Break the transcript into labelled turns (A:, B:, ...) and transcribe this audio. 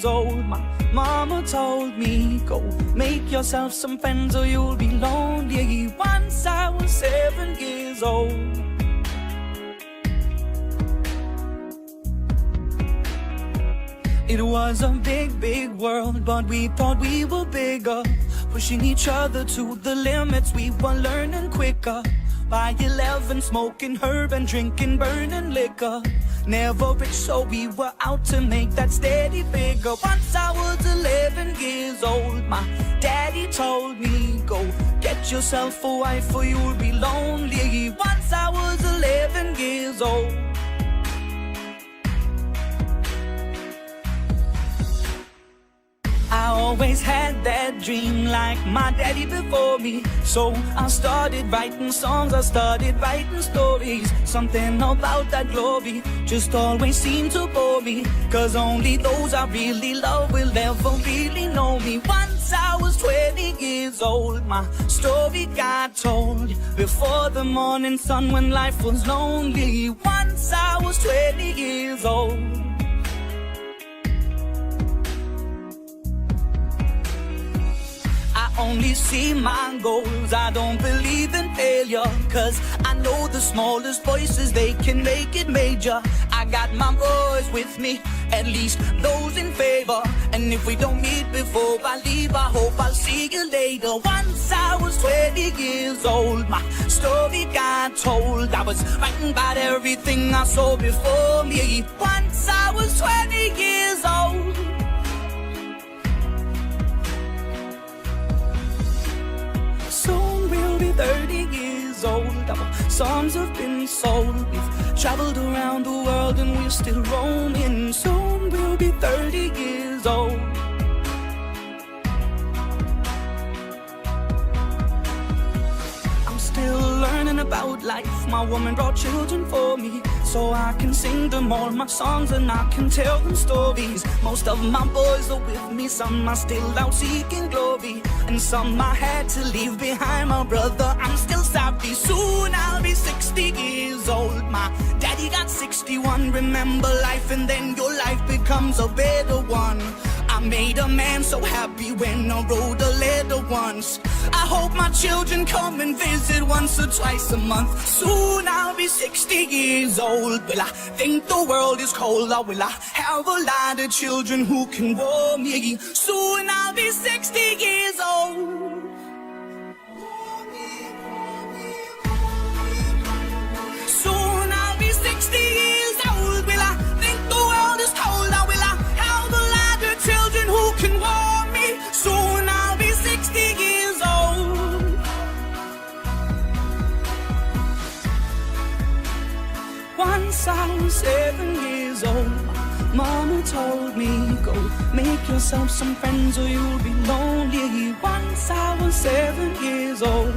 A: years old, my mama told me, go make yourself some friends or you'll be lonely. Once I was 7 years old. It was a big, big world, but we thought we were bigger. Pushing each other to the limits, we were learning quicker. By 11, smoking herb and drinking burning liquor. Never rich, so we were out to make that steady figure. Once I was 11 years old, my daddy told me, go get yourself a wife or you'll be lonely. Once I was 11 years old. I always had that dream like my daddy before me. So I started writing songs, I started writing stories. Something about that glory just always seemed to bore me. Cause only those I really love will ever really know me. Once I was 20 years old, my story got told. Before the morning sun when life was lonely. Once I was 20 years old. Only see my goals, I don't believe in failure. Cause I know the smallest voices, they can make it major. I got my boys with me, at least those in favor. And if we don't meet before I leave, I hope I'll see you later. Once I was 20 years old, my story got told. I was writing about everything I saw before me. Once I was 20 years old. Soon we'll be 30 years old. Our songs have been sold. We've traveled around the world and we're still roaming. Soon we'll be 30 years old. I'm still learning about life. My woman brought children for me, so I can sing them all my songs and I can tell them stories. Most of my boys are with me, some are still out seeking glory, and some I had to leave behind. My brother, I'm still sorry. Soon I'll be 60 years old. My daddy got 61. Remember life and then your life becomes a better one. I made a man so happy when I wrote a letter once. I hope my children come and visit once or twice a month. Soon I'll be 60 years old. Will I think the world is cold, or will I have a lot of children who can warm me? Soon I'll be 60 years old. Soon I'll be 60 years old. Will I think the world is cold, or will I have a lot of children who can warm me? Soon I'll be 60 years old. Once I was 7 years old, mama told me, go make yourself some friends or you'll be lonely. Once I was 7 years old.